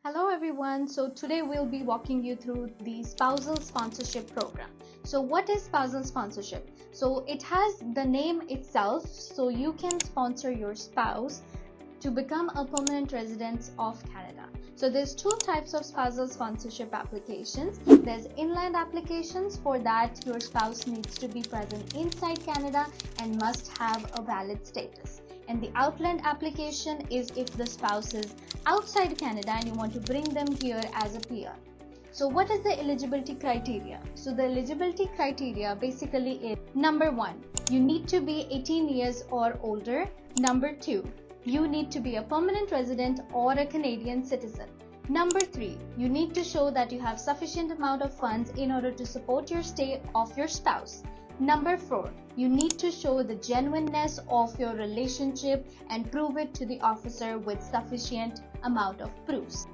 Hello everyone. So today we'll be walking you through the spousal sponsorship program. So what is spousal sponsorship? So it has the name itself, so you can sponsor your spouse to become a permanent resident of Canada. So there's two types of spousal sponsorship applications. There's inland applications. For that, your spouse needs to be present inside Canada and must have a valid status. And the outland application is if the spouse is outside Canada and you want to bring them here as a PR. So what is the eligibility criteria? So the eligibility criteria basically is: number 1, you need to be 18 years or older. Number 2, you need to be a permanent resident or a Canadian citizen. Number 3, you need to show that you have sufficient amount of funds in order to support your stay of your spouse. Number 4, you need to show the genuineness of your relationship and prove it to the officer with sufficient amount of proofs.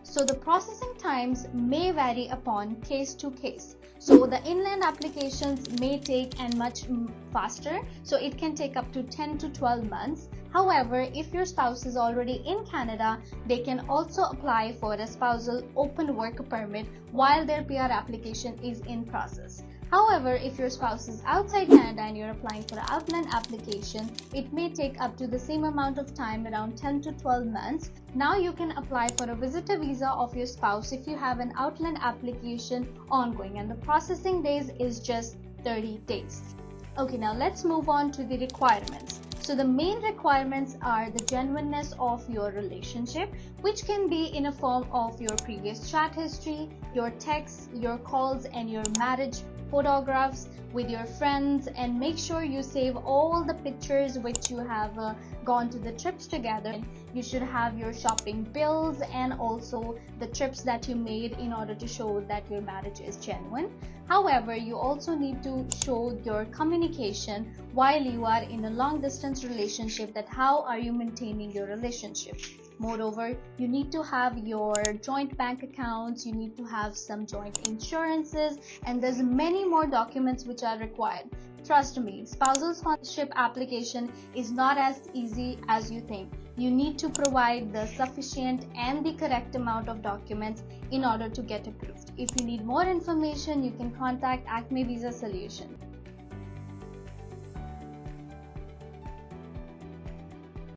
So the processing times may vary upon case to case. So the inland applications may take and much faster, so it can take up to 10 to 12 months. However, if your spouse is already in Canada, they can also apply for a spousal open work permit while their PR application is in process. However, if your spouse is outside Canada and you're applying for an outland application, it may take up to the same amount of time, around 10 to 12 months. Now you can apply for a visitor visa of your spouse if you have an outland application ongoing, and the processing days is just 30 days. Okay, now let's move on to the requirements. So the main requirements are the genuineness of your relationship, which can be in a form of your previous chat history, your texts, your calls, and your marriage photographs with your friends. And make sure you save all the pictures which you have gone to the trips together. You should have your shopping bills and also the trips that you made in order to show that your marriage is genuine. However, you also need to show your communication while you are in a long distance relationship, that how are you maintaining your relationship. Moreover, you need to have your joint bank accounts, you need to have some joint insurances, and there's many more documents which are required. Trust me, spousal sponsorship application is not as easy as you think. You need to provide the sufficient and the correct amount of documents in order to get approved. If you need more information, you can contact Acme Visa Solution.